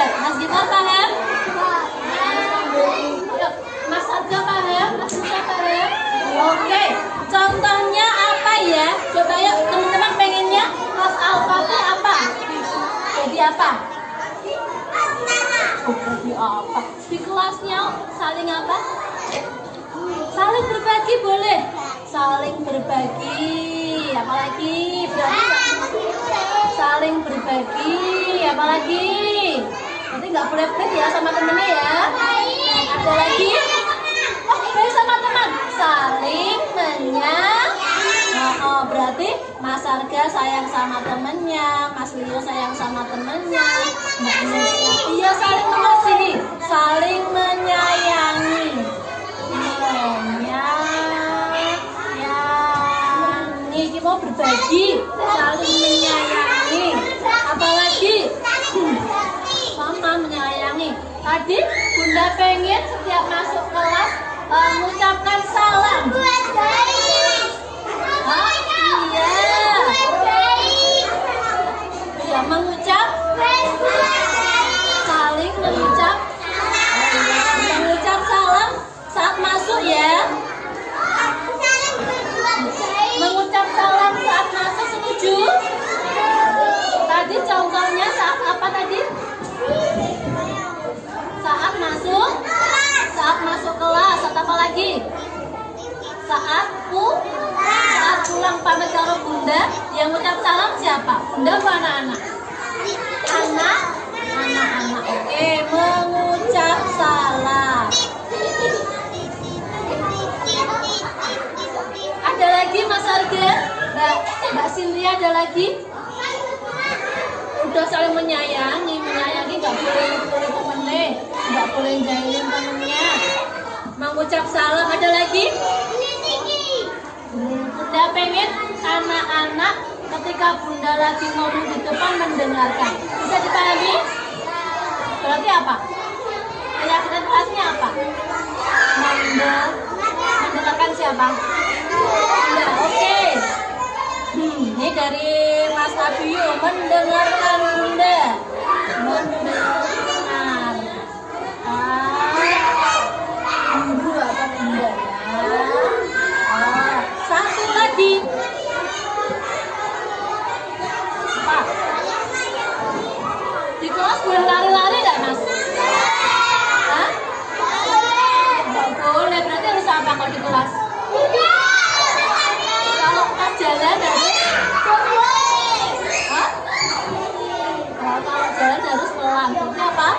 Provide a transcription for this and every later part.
hebat. Mas Gita paham? Mas Arga paham? Mas Gita paham? Oke, contohnya apa ya? Coba yuk teman-teman, pengennya kelas alfa itu apa? Jadi apa? Jadi apa? Di kelasnya saling apa? Saling berbagi boleh. Saling berbagi. Apalagi? Berarti saling berbagi. Apalagi? Nanti nggak boleh pelit ya sama temennya ya. Ada lagi? Oh, baik sama teman. Saling berarti Mas Arga sayang sama temennya, Mas Leo sayang sama temennya, Mbak Nusa. Iya, saling mengasihi, saling menyayangi. Menyayangi, kita mau berbagi, saling menyayangi. Apalagi? Sama menyayangi. Tadi Bunda pengen setiap masuk kelas mengucapkan salam. Iya, mengucap, saling mengucap salam saat masuk ya. Mengucap salam saat masuk, setuju? Tadi contohnya saat apa tadi? Saat masuk kelas. Saat apa lagi? Saat pulang pamit karo Bunda, yang ucap salam siapa? Bunda atau anak-anak? Anak-anak. Oke, mengucap salam. Ada lagi Mas Arga? Mbak Cynthia ada lagi? Udah saling menyayangi nggak boleh temennya, nggak boleh jahilin temennya. Mengucap salam, ada lagi? Bunda pengen anak-anak ketika Bunda lagi ngomong di depan mendengarkan. Bisa dipahami? Berarti apa? Keyakinan kelasnya apa? Mendengarkan siapa? Bunda, oke. Ini dari Mas Abiyu, mendengarkan Bunda. Mendengar. Guru atau Bunda ya. Satu lagi. Apa? Di kelas boleh lari-lari nggak, Mas? Hah? Nggak boleh, berarti harus apa kalau di kelas? Kalau pas jalan harus? Hah? Kalau jalan harus pelan. Berarti apa?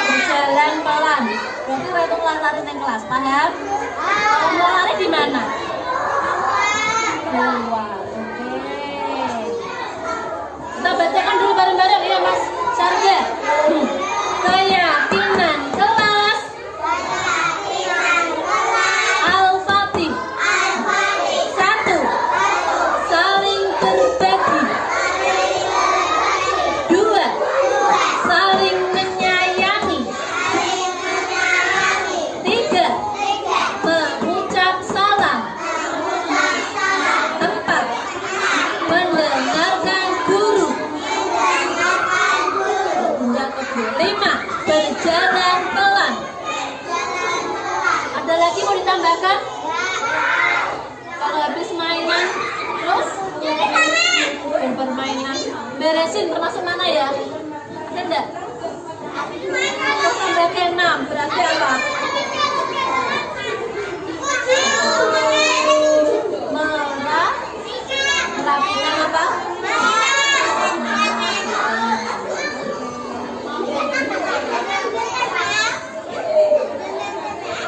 Berjalan pelan. Berarti waktu lari di kelas, paham? Kalau mau lari di mana? Luar. Oke. Kita bacakan dulu bareng-bareng ya, Mas Sarga. Keyakinan kelas. Al-Fatih. 1. Saling berbagi. 2. Saling menyayangi. 3. Mengucap salam. 4. Mendengarkan guru. 5. Berjalan pelan. Ada lagi mau ditambahkan? Kalau habis mainan terus bermainan, beresin termasuk mana ya? Ada enggak? Terus sampai ke 6 berarti apa? Merapikan apa?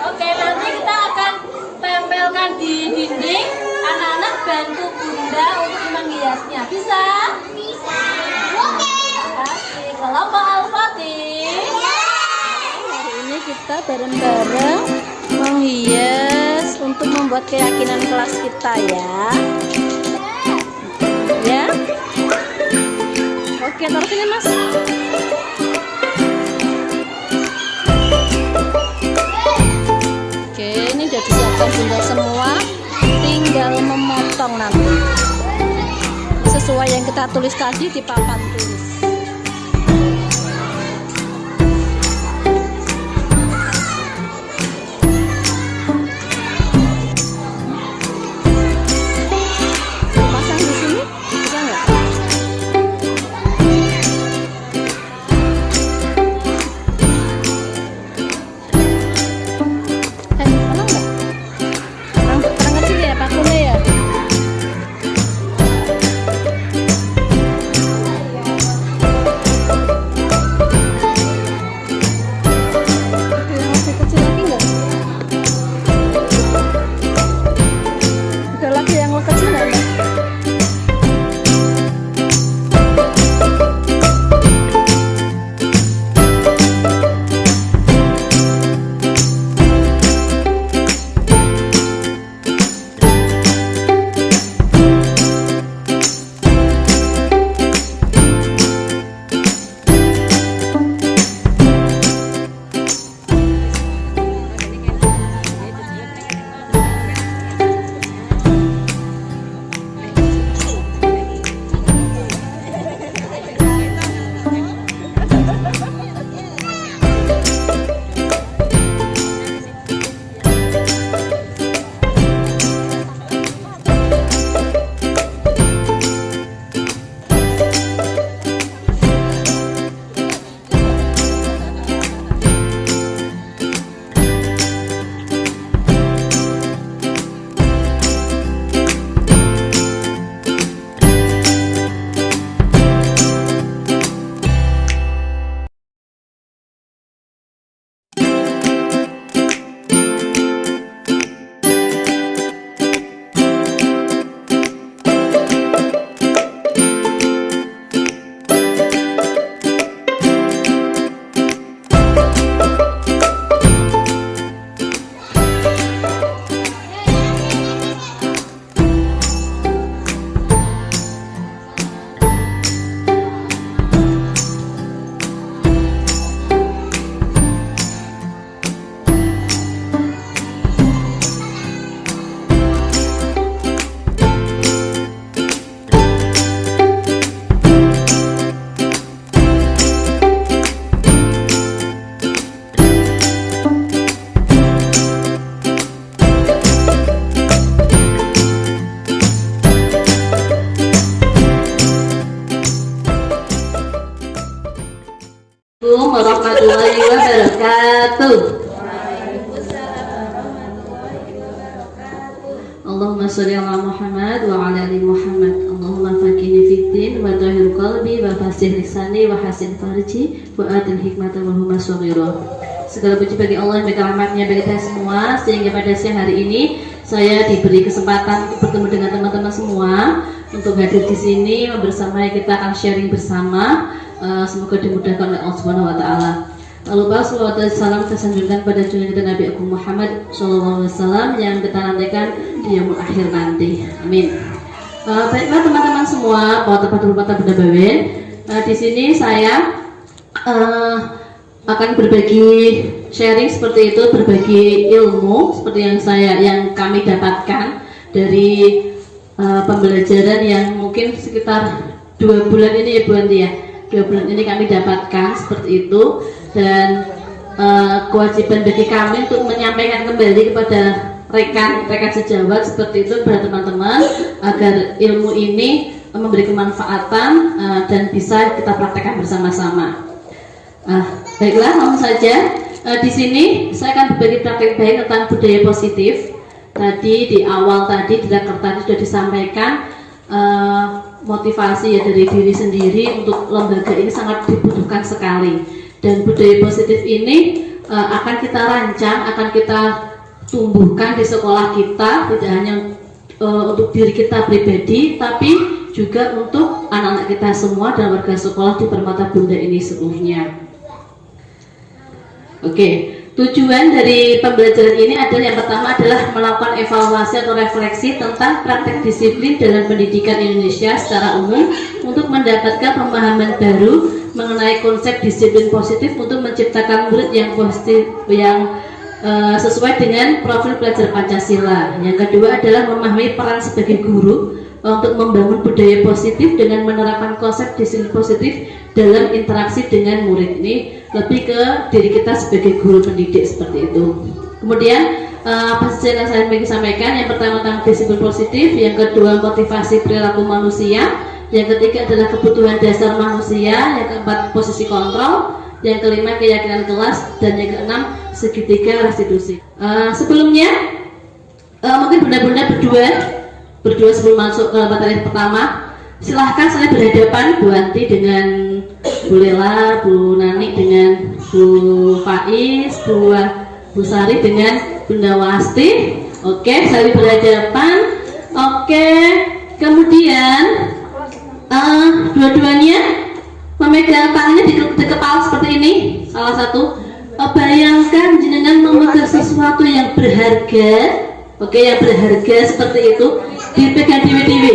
Oke, nanti kita akan tempelkan di dinding. Anak-anak bantu Bunda untuk menghiasnya. Bisa? Bisa. Oke. Kasih kelompok Al-Fatih. Hari ini kita bareng-bareng menghias untuk membuat keyakinan kelas kita ya. Ya. Oke, taruh sini, Mas. Oke, ini udah disiapkan Bunda semua. Tinggal memotong nanti sesuai yang kita tulis tadi di papan tulis. Assalamualaikum warahmatullahi wabarakatuh. Allahumma sholli ala Muhammad wa ala ali Muhammad. Allahumma faqihni fiddin wa tahhir qalbi wa fasih lisani wa hasin farji wa atil hikmata wa huma shaghira. Segala puji bagi Allah yang rahmatnya bagi kita semua, sehingga pada siang hari ini saya diberi kesempatan untuk bertemu dengan teman-teman semua untuk hadir di sini bersama, kita akan sharing bersama. Semoga dimudahkan oleh Allah Subhanahu wa taala. Lalu salawat dan salam tersanjungkan pada junjungan kita Nabi Agung Muhammad sallallahu alaihi wasallam yang kita nantikan di yaumul akhir nanti. Amin. Baiklah teman-teman semua, para tempat Bunda Bawen. Di sini saya akan berbagi sharing seperti itu, berbagi ilmu seperti yang kami dapatkan dari pembelajaran yang mungkin sekitar 2 bulan ini ya Bu Andi ya. 2 bulan ini kami dapatkan seperti itu, dan kewajiban bagi kami untuk menyampaikan kembali kepada rekan-rekan sejawat seperti itu kepada teman-teman agar ilmu ini memberi kemanfaatan dan bisa kita praktekkan bersama-sama. Baiklah, langsung saja. Di sini saya akan berbagi praktek baik tentang budaya positif. Tadi di awal tadi di raker tadi sudah disampaikan motivasi ya dari diri sendiri untuk lembaga ini sangat dibutuhkan sekali, dan budaya positif ini akan kita rancang, akan kita tumbuhkan di sekolah kita, tidak hanya untuk diri kita pribadi tapi juga untuk anak-anak kita semua dan warga sekolah di Permata Bunda ini seluruhnya. Oke. Tujuan dari pembelajaran ini adalah yang pertama adalah melakukan evaluasi atau refleksi tentang praktek disiplin dalam pendidikan Indonesia secara umum untuk mendapatkan pemahaman baru mengenai konsep disiplin positif untuk menciptakan murid yang positif yang sesuai dengan profil pelajar Pancasila. Yang kedua adalah memahami peran sebagai guru untuk membangun budaya positif dengan menerapkan konsep disiplin positif dalam interaksi dengan murid. Ini lebih ke diri kita sebagai guru pendidik seperti itu. Kemudian apa saja yang saya ingin sampaikan? Yang pertama tentang disiplin positif, yang kedua motivasi perilaku manusia, yang ketiga adalah kebutuhan dasar manusia, yang keempat posisi kontrol, yang kelima keyakinan kelas, dan yang keenam segitiga restitusi. Sebelumnya mungkin bunda-bunda berdua sebelum masuk ke materi pertama, silahkan saya berhadapan Bu Anti dengan Bu Lela, Bu Nani dengan Bu Faiz, Bu Sari dengan Bunda Wasti. Oke, saya berhadapan. Oke, kemudian dua-duanya memegang tangannya di kepala seperti ini. Salah satu, bayangkan jenengan memegang sesuatu yang berharga. Oke, yang berharga seperti itu dipegang dewi-dewi,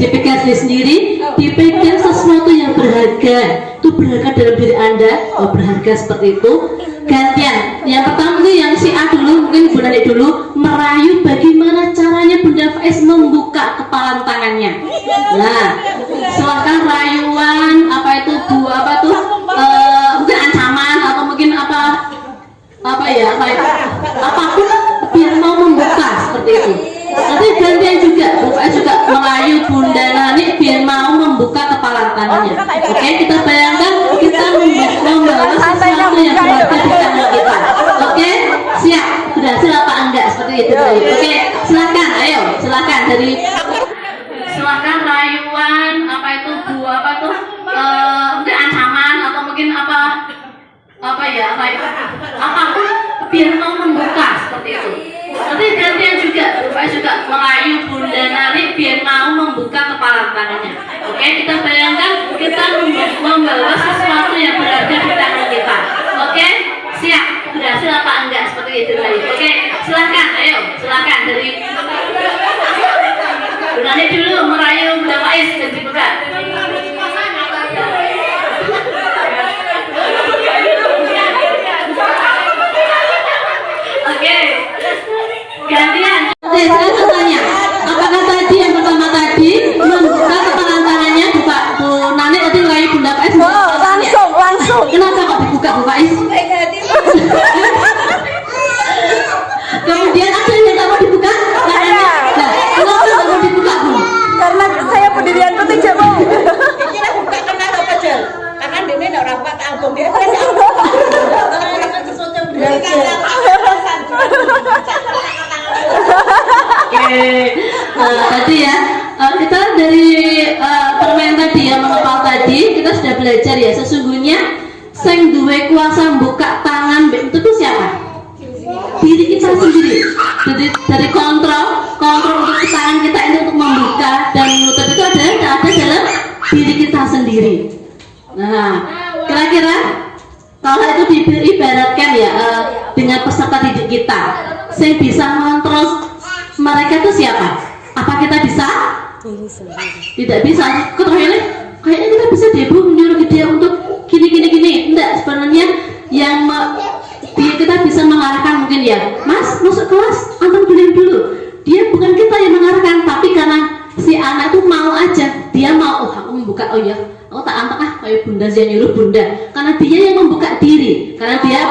dipegang diri sendiri, dipegang sesuatu yang berharga. Itu berharga dalam diri Anda. Oh, berharga seperti itu. Gantian. Yang pertama itu yang si A dulu, mungkin Bu Nani dulu, merayu bagaimana caranya Bunda Faiz membuka kepalan tangannya. Nah, silakan rayuan apa itu Bu, apa tuh? Mungkin ancaman atau mungkin apapun biar mau membuka seperti itu. Nanti gantian juga, Faiz juga merayu Bunda Nani biar mau membuka kepalan tangannya. Oke, kita bayangkan kita membawa sesuatu yang berharga di tangan kita. Oke, siap? Berhasil apa enggak seperti itu? Oke, silakan, ayo, silakan silakan rayuan apa itu Bu, apa tuh? Mungkin ancaman atau mungkin apapun biar mau membuka seperti itu. Nanti gantian juga, Faiz juga merayu Bunda Nani biar mau membuka kepala tangannya. Oke, kita bayangkan kita membawa sesuatu yang berharga di tangan kita. Oke, siap? Berhasil apa enggak seperti itu tadi? Oke, silakan, ayo, silakan dari Bunda Nani dulu merayu Bunda Faiz dan dibuka. Oke, gantian. Saya tanya, apakah tadi yang pertama tadi membuka kepala tangannya Bu Nani tadi merayu Bunda Faiz? Langsung. Kenapa kok dibuka Bu Faiz? Kemudian ada yang tak mau dibuka? Kenapa tak mau dibuka Bu? Karena saya pendirian itu tidak mau. Ini buka kenapa aja? Karena ini orang dapat album dia kan Kan sesuatu yang berbeda. Oke, tadi ya kita dari permainan tadi yang mengepal tadi kita sudah belajar ya sesungguhnya sing duwe kuasa buka tangan itu tuh siapa? Diri kita sendiri. Jadi dari kontrol untuk tangan kita ini untuk membuka dan menutup itu ada dalam diri kita sendiri. Nah, kira-kira kalau itu diibaratkan ya dengan peserta didik kita, yang bisa mengontrol mereka itu siapa? Apa kita bisa? Tidak bisa. Kayaknya kita bisa deh Bu menyuruh dia untuk gini. Enggak, sebenarnya yang kita bisa mengarahkan mungkin ya, Mas masuk kelas, antum dulu. Dia bukan kita yang mengarahkan, tapi karena si anak itu mau aja, dia mau, aku membuka, oh ya, aku tak antek kayak bunda dia nyuruh bunda, karena dia yang membuka diri, karena dia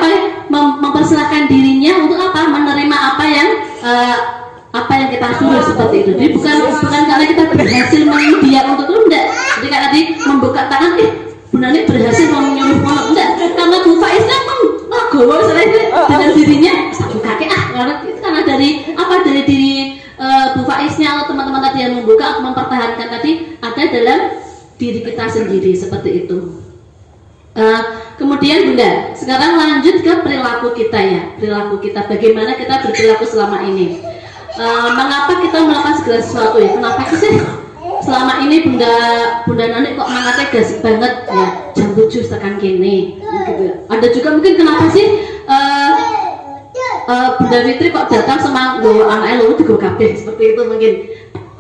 mempersilahkan dirinya untuk apa, menerima apa yang kita suruh seperti itu. Jadi bukan karena kita berhasil menyuruh dia untuk itu, enggak. Jadi kayak tadi membuka tangan, bunda ini berhasil menyuruh mono, enggak, karena Bu Faiznya gowo dengan dirinya satu kaki karena dari diri Bu Faiznya atau teman-teman tadi yang membuka mempertahankan tadi ada dalam diri kita sendiri seperti itu. Kemudian Bunda, sekarang lanjut ke perilaku kita, bagaimana kita berperilaku selama ini. Mengapa kita melakukan segala sesuatu ya? Kenapa sih selama ini Bunda Nani kok mangkatnya gasik banget ya? Jam 7 tekan kene gitu. Ada juga mungkin kenapa sih Bunda Fitri kok datang sama anaknya lu digo kabeh seperti itu mungkin.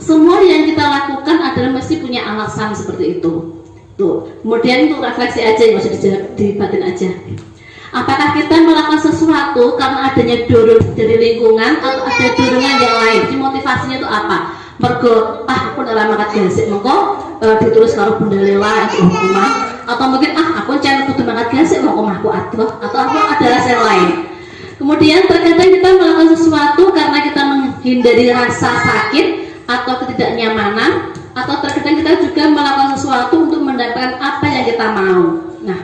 Semua yang kita lakukan adalah mesti punya alasan seperti itu. Tuh. Kemudian itu refleksi aja, nggak usah dibatin aja. Apakah kita melakukan sesuatu karena adanya dorong dari lingkungan atau ada dorongan yang lain? Jadi motivasinya itu apa? Mergo aku udah lama gasik mengko ditulis karo Bunda Lela itu rumah, atau mungkin aku channel kudu mangkat gasik mau omahku adoh, atau aku ada alasan lain. Kemudian terkadang kita melakukan sesuatu karena kita menghindari rasa sakit atau ketidaknyamanan, atau terkadang kita juga melakukan sesuatu untuk mendapatkan apa yang kita mau. Nah,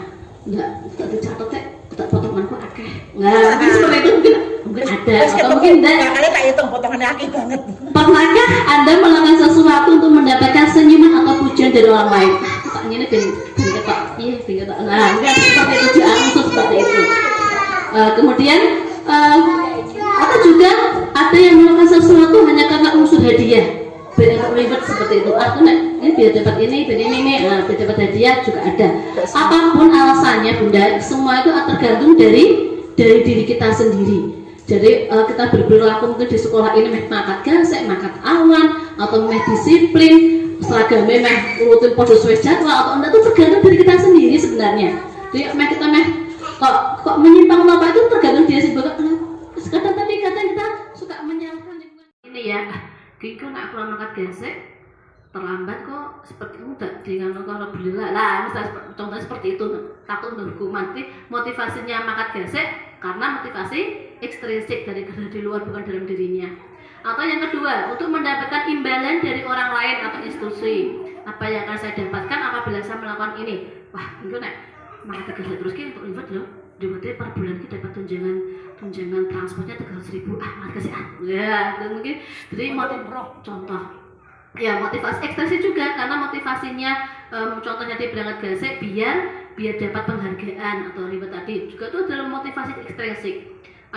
enggak dicatat ya, tak potonganku akeh. Nah, seperti itu mungkin ada atau mungkin enggak. Kali tak hitung potongannya akeh banget. Pernahkah Anda melakukan sesuatu untuk mendapatkan senyuman atau pujian dari orang lain? Tak ini ketok. Nah, enggak seperti itu, diangsur seperti itu. Kemudian atau juga ada yang melakukan sesuatu hanya karena unsur hadiah. Biar ribet seperti itu. Aku ini biar dapat ini, biar dapat hadiah juga ada. Apapun alasannya Bunda, semua itu tergantung dari diri kita sendiri. Jadi kita berperilaku mungkin di sekolah ini mangkat gasek, mangkat awan, atau disiplin, seragamnya urutin podo sesuai jadwal atau enggak itu tergantung dari kita sendiri sebenarnya. Jadi kita kok menyimpang apa itu tergantung diri sendiri. Kadang kita suka menyalahkan ini ya. Kiko nak aku mangkat gasek terlambat kok seperti itu dengan kalau belilah lah misalnya contohnya seperti itu takut berhukuman. Motivasinya mangkat gasek karena motivasi ekstrinsik dari luar bukan dalam dirinya. Atau yang kedua untuk mendapatkan imbalan dari orang lain atau institusi. Apa yang akan saya dapatkan apabila saya melakukan ini? Wah, itu nek mangkat gasek terus kita untuk invert loh. Jadi per bulan kita dapat tunjangan transportnya 300.000. Makasih ya, dan mungkin jadi contoh ya motivasi ekstrinsi juga karena motivasinya contohnya dia berangkat gasek biar dapat penghargaan atau ribet tadi juga itu adalah motivasi ekstrinsik.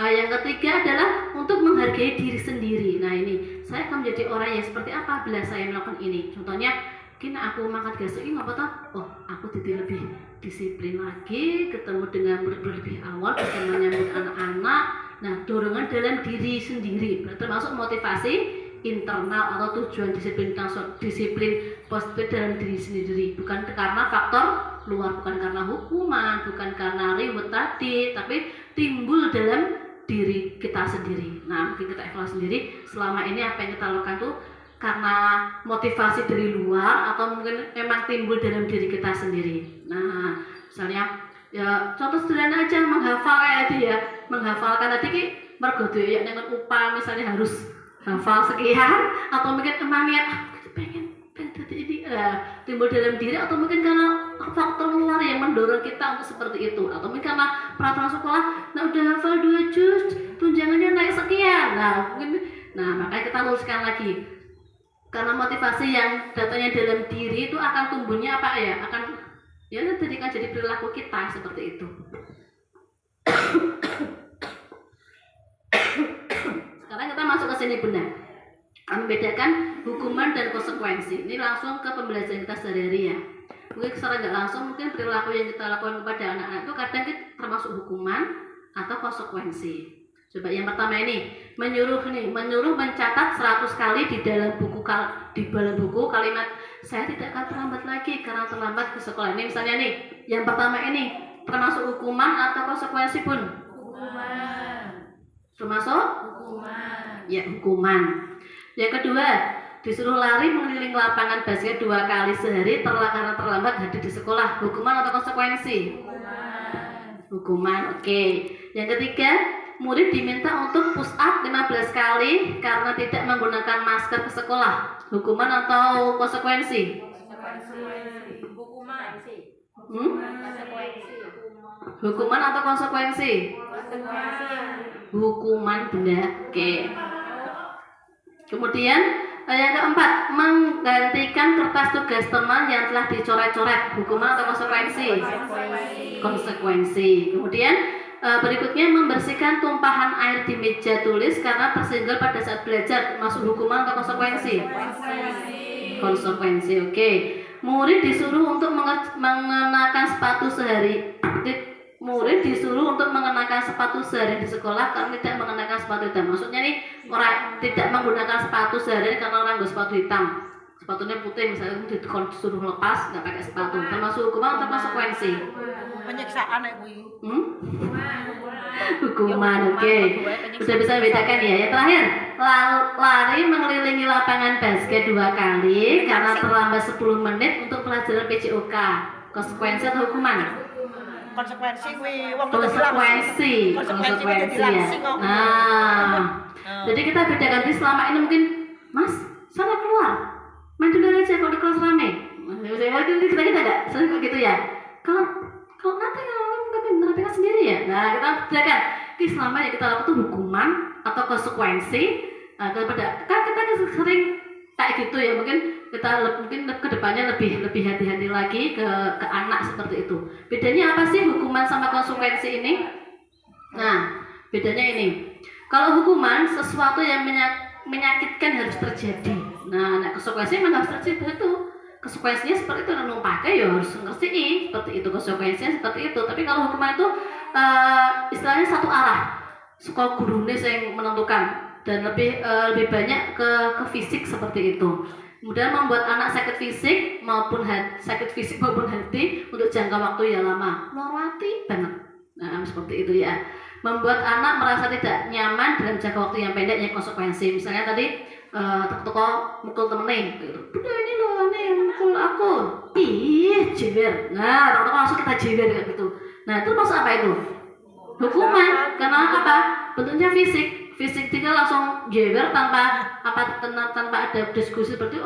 Yang ketiga adalah untuk menghargai diri sendiri. Nah ini saya akan menjadi orang yang seperti apa bila saya melakukan ini. Contohnya mungkin aku mangkat gasek ini apa toh? Oh aku jadi lebih disiplin lagi, ketemu dengan murid lebih awal, bisa menyambut anak-anak. Nah, dorongan dalam diri sendiri, termasuk motivasi internal atau tujuan disiplin positif dalam diri sendiri, bukan karena faktor luar, bukan karena hukuman, bukan karena reward tadi, tapi timbul dalam diri kita sendiri. Nah, mungkin kita evaluasi sendiri selama ini apa yang kita lakukan tuh karena motivasi dari luar atau mungkin memang timbul dalam diri kita sendiri. Nah, misalnya ya contoh sederhana aja menghafal kayak dia, menghafalkan tadi ki mergo ya dengan upah misalnya harus hafal sekian atau mungkin emangnya pengen tadi ini timbul dalam diri atau mungkin karena faktor luar yang mendorong kita untuk seperti itu, atau mungkin karena peraturan sekolah, nah udah hafal 2 juz, tunjangannya naik sekian. Makanya kita luruskan lagi, karena motivasi yang datanya dalam diri itu akan tumbuhnya apa ya, akan ya jadikan jadi perilaku kita seperti itu. Sekarang kita masuk ke sini Bunda, membedakan hukuman dan konsekuensi. Ini langsung ke pembelajaran kita sehari-hari ya. Mungkin secara nggak langsung, mungkin perilaku yang kita lakukan kepada anak-anak itu kadang kita termasuk hukuman atau konsekuensi. Coba yang pertama ini, menyuruh mencatat 100 kali di dalam buku kalimat saya tidak akan terlambat lagi karena terlambat ke sekolah. Ini misalnya nih, yang pertama ini termasuk hukuman atau konsekuensi Bun? Hukuman. Termasuk? Hukuman. Ya, hukuman. Yang kedua, disuruh lari mengelilingi lapangan basket 2 kali sehari karena terlambat hadir di sekolah. Hukuman atau konsekuensi? Hukuman. Oke. Yang ketiga, murid diminta untuk push up 15 kali karena tidak menggunakan masker ke sekolah. Hukuman atau konsekuensi? Hukuman atau konsekuensi? Hukuman Bunda. Oke. Kemudian yang keempat, menggantikan kertas tugas teman yang telah dicoret-coret. Hukuman atau konsekuensi? Konsekuensi. Kemudian berikutnya, membersihkan tumpahan air di meja tulis karena tersenggol pada saat belajar. Masuk hukuman atau konsekuensi? Konsekuensi. Oke. Murid disuruh untuk mengenakan sepatu sehari. Murid disuruh untuk mengenakan sepatu sehari di sekolah karena tidak mengenakan sepatu hitam. Maksudnya nih, orang tidak menggunakan sepatu sehari karena orang bersepatu hitam. Sepatunya putih misalnya, disuruh lepas nggak pakai sepatu. Termasuk hukuman atau konsekuensi? Penyiksaan ya Bu. Hukuman. Oke. Sudah bisa bedakan ya. Yang terakhir, lari mengelilingi lapangan basket 2 kali karena terlambat 10 menit untuk pelajaran PJOK. Konsekuensi atau hukuman? Konsekuensi ya. Jadi kita bedakan di selama ini mungkin, Mas, sana keluar, main dulu aja kalau di kelas rame. Kita enggak sering gitu ya. Kalau nanti kalau menerapkan sendiri ya. Nah, kita bedakan di selama yang kita lakukan itu hukuman atau konsekuensi. Kepada kan kita sering kayak gitu ya, mungkin kedepannya lebih hati-hati lagi ke anak seperti itu. Bedanya apa sih hukuman sama konsekuensi ini? Nah, bedanya ini. Kalau hukuman sesuatu yang menyakitkan harus terjadi. Nah, konsekuensi memang harus terjadi itu. Konsekuensinya seperti itu, pakai ya harus ngerti seperti itu, konsekuensinya seperti itu. Tapi kalau hukuman itu istilahnya satu arah. Sekolah gurunya yang menentukan dan lebih banyak ke fisik seperti itu. Kemudian membuat anak sakit fisik maupun hati untuk jangka waktu yang lama. Lorati banget. Nah, seperti itu ya. Membuat anak merasa tidak nyaman dalam jangka waktu yang pendek, yang konsekuensi. Misalnya tadi toko mukul temennya gitu. Bunda ini loh, nih mukul aku. Ih, jewer. Nah, toko langsung kita jewer kayak gitu. Nah, itu maksud apa itu? Hukuman. Karena apa? Bentuknya fisik dia langsung jewer tanpa ada diskusi seperti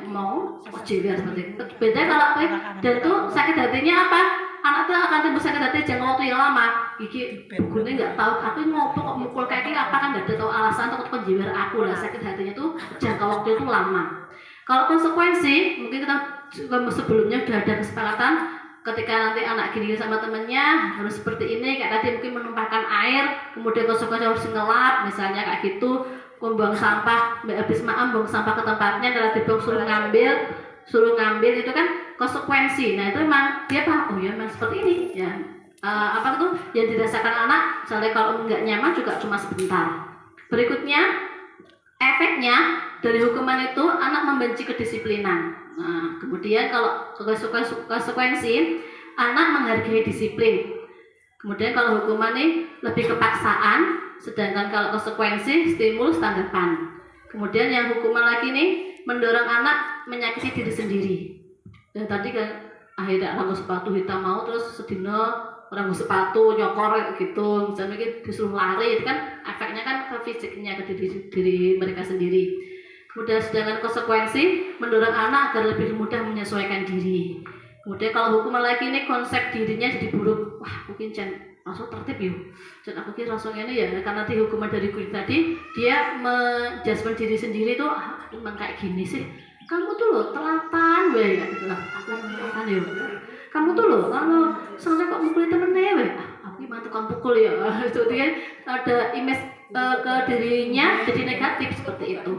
mau jewer seperti itu. Beda kalau dan itu sakit hatinya apa? Anak itu akan timbul sakit hati jangka waktu yang lama. Iki bukunya nggak tahu aku ngopo kok mukul kayak gini, apa kan nggak ada tahu alasan untuk jewer aku lah. Sakit hatinya tuh jangka waktu itu lama. Kalau konsekuensi, mungkin kita sebelumnya sudah ada kesepakatan ketika nanti anak gini sama temennya harus seperti ini, kayak tadi mungkin menumpahkan air, kemudian konsekuensi harus ngelap misalnya kayak gitu, membuang sampah, habis buang sampah ke tempatnya, adalah dibuang suruh ngambil itu kan konsekuensi. Nah itu memang dia paham, oh ya memang seperti ini ya. Apa itu yang dirasakan anak, misalnya kalau nggak nyaman juga cuma sebentar. Berikutnya, efeknya dari hukuman itu anak membenci kedisiplinan. Nah, kemudian kalau konsekuensi, anak menghargai disiplin. Kemudian kalau hukuman ini lebih kepaksaan, sedangkan kalau konsekuensi stimulus tanggapan. Kemudian yang hukuman lagi nih mendorong anak menyakiti diri sendiri. Dan tadi kan akhirnya ranggo sepatu hitam mau terus sedino ranggo sepatu nyokor gitu, misalnya disuruh lari, itu kan efeknya kan ke fisiknya, ke diri mereka sendiri. Kemudian sedangkan konsekuensi mendorong anak agar lebih mudah menyesuaikan diri. Kemudian kalau hukuman lagi ini konsep dirinya jadi buruk, wah mungkin langsung tertib yuk. Dan aku kira langsung ini ya, karena di hukuman dari guru tadi dia menjudgment diri sendiri tuh, emang kayak gini sih. Kamu tuh loh telatan weh ya gitu lah. Aku telatan yuk. Kamu tuh loh kalau soalnya kok mukul temennya weh. Aku gimana tukang pukul ya. Itu dia ada image ke dirinya jadi negatif seperti itu.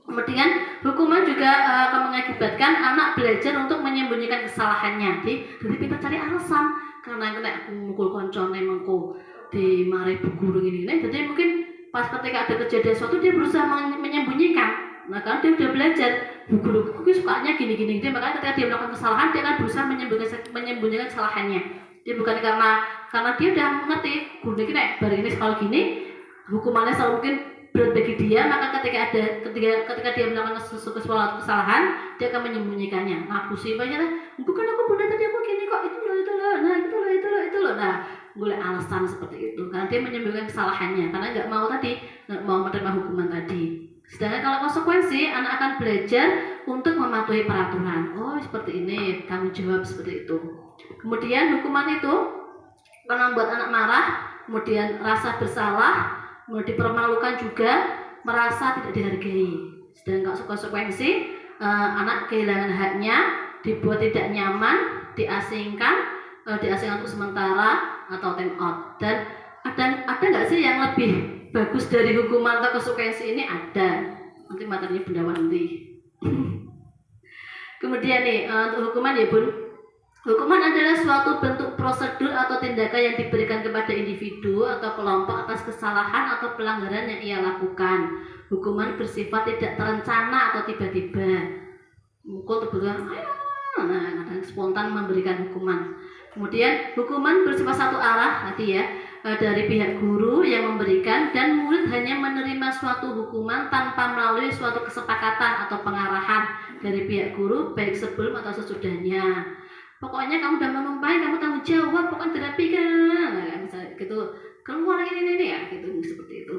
Kemudian hukuman juga akan mengakibatkan anak belajar untuk menyembunyikan kesalahannya. Jadi kita cari alasan karena aku mukul koncone emangku di mari bu guru ini. Jadi mungkin pas ketika ada kejadian suatu dia berusaha menyembunyikan. Nah kan dia udah belajar bu guru aku sukanya gini-gini. Makanya ketika dia melakukan kesalahan dia akan berusaha menyembunyikan kesalahannya. Dia bukan karena dia udah mengerti guru ini bari ini kalau gini hukumannya selalu mungkin berat bagi dia, maka ketika dia melakukan sesuatu kesalahan dia akan menyembunyikannya. Ngapusi banyak, bukan aku bunda tadi aku gini kok, itu loh, nah itu loh. Nah, boleh alasan seperti itu karena dia menyembunyikan kesalahannya karena nggak mau menerima hukuman tadi. Sedangkan kalau konsekuensi, anak akan belajar untuk mematuhi peraturan. Oh seperti ini, tanggung jawab seperti itu. Kemudian hukuman itu akan membuat anak marah, kemudian rasa bersalah, dipermalukan juga, merasa tidak dihargai. Sedangkan konsekuensi anak kehilangan haknya, dibuat tidak nyaman, diasingkan untuk sementara atau time out. Dan ada nggak sih yang lebih bagus dari hukuman atau konsekuensi ini? Ada. Nanti materinya Bunda Wanti. Kemudian nih untuk hukuman ya Bun. Hukuman adalah suatu bentuk prosedur atau tindakan yang diberikan kepada individu atau kelompok atas kesalahan atau pelanggaran yang ia lakukan. Hukuman bersifat tidak terencana atau tiba-tiba. Mukul tiba-tiba, kadang spontan memberikan hukuman. Kemudian hukuman bersifat satu arah tadi ya, dari pihak guru yang memberikan dan murid hanya menerima suatu hukuman tanpa melalui suatu kesepakatan atau pengarahan dari pihak guru baik sebelum atau sesudahnya. Pokoknya kamu udah menumpahi, kamu tanggung jawab, pokoknya dirapikan, nah, misalnya gitu, keluar ini ya, gitu seperti itu.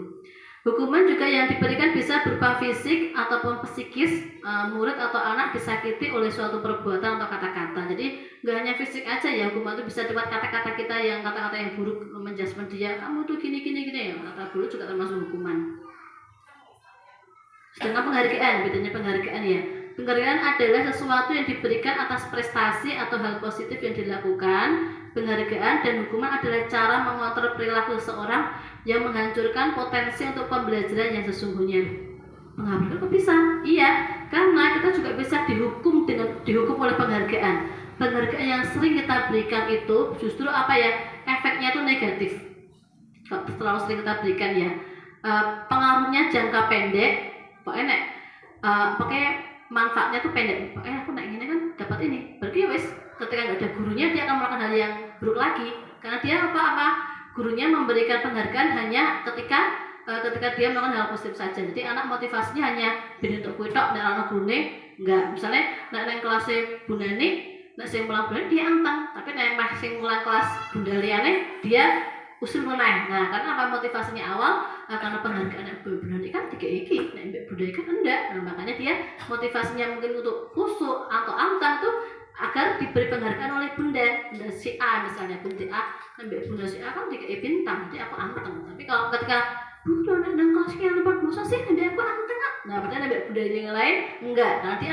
Hukuman juga yang diberikan bisa berupa fisik ataupun psikis, murid atau anak disakiti oleh suatu perbuatan atau kata-kata. Jadi nggak hanya fisik aja ya, hukuman itu bisa lewat kata-kata kita yang kata-kata yang buruk, menjudgment dia, kamu tuh gini ya, kata buruk juga termasuk hukuman. Sedangkan penghargaan, bedanya penghargaan ya. Penghargaan adalah sesuatu yang diberikan atas prestasi atau hal positif yang dilakukan. Penghargaan dan hukuman adalah cara mengontrol perilaku seseorang yang menghancurkan potensi untuk pembelajaran yang sesungguhnya. Penghargaan kok bisa? Iya, karena kita juga bisa dihukum oleh penghargaan. Penghargaan yang sering kita berikan itu justru efeknya itu negatif. Kalau terlalu sering kita berikan ya, pengaruhnya jangka pendek, pakai manfaatnya tuh pendek. Aku naik ini kan dapat ini. Berarti wes ketika nggak ada gurunya dia akan melakukan hal yang buruk lagi. Karena dia gurunya memberikan penghargaan hanya ketika dia melakukan hal positif saja. Jadi anak motivasinya hanya bini untuk kuitok dan anak gurune enggak. Misalnya nak kelas Bunda ini, nak sing mulang Bunda dia antang, tapi nak sing mulang kelas Bunda liane dia usul menang. Nah, karena motivasinya awal? Karena penghargaan yang Bunda kan 3 iki, nah Bunda kan enggak. Nah, makanya dia motivasinya mungkin untuk kusuk atau antang tuh agar diberi penghargaan oleh Bunda si A misalnya, Bunda A, Bunda si A kan 3 bintang, jadi aku anteng. Tapi kalau ketika Bunda nang kelas yang lebat masa sih nanti aku anteng. Nah, padahal Bunda yang lain enggak. Nanti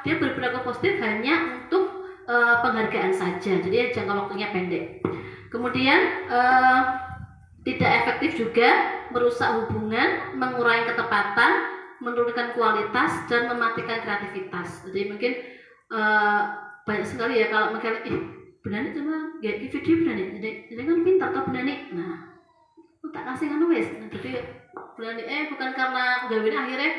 dia berperilaku positif hanya untuk penghargaan saja. Jadi jangka waktunya pendek. Kemudian tidak efektif juga, merusak hubungan, mengurangi ketepatan, menurunkan kualitas dan mematikan kreativitas. Jadi mungkin banyak sekali ya kalau mungkin benar nih cuma ya video benar nih, jadi kan pintar atau benar nih. Nah, tak kasih kan wes. Nah, jadi benar nih bukan karena gawin akhirnya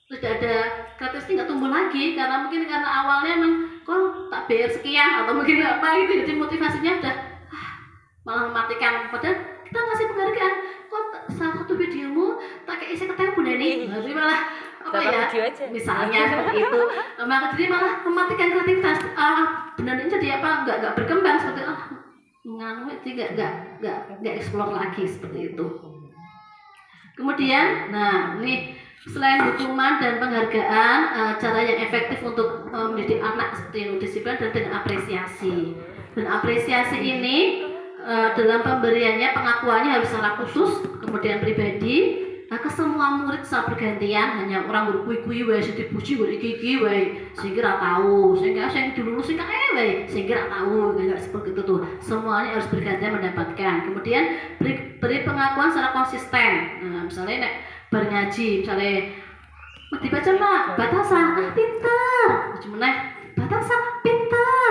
tidak ada kreativitas nggak tumbuh lagi karena mungkin karena awalnya emang kok tak bayar sekian atau mungkin apa gitu, jadi motivasinya udah malah mematikan. Padahal kita ngasih penghargaan, kok salah satu videomu tak kayak isi ketemu Bunda nih, jadi malah misalnya seperti itu, maka jadi malah mematikan kreativitas. Bunda ini jadi nggak berkembang seperti nggak explore lagi seperti itu. Kemudian, nah ini Selain hukuman dan penghargaan, cara yang efektif untuk mendidik anak seperti yang disiplin dan dengan apresiasi. Dan apresiasi ini dalam pemberiannya, pengakuannya harus secara khusus, kemudian pribadi. Ke semua murid secara bergantian, hanya orang berkui-kui wae sing dipuji gue iki wae sing ora tahu, sing dilulusi kae wae sing ora tahu, enggak seperti itu tuh. Semuanya harus bergantian mendapatkan. Kemudian beri pengakuan secara konsisten. Nah, misalnya nek bar ngaji, misalnya dibaca mak batasan, pinter. Cuma batasan pinter.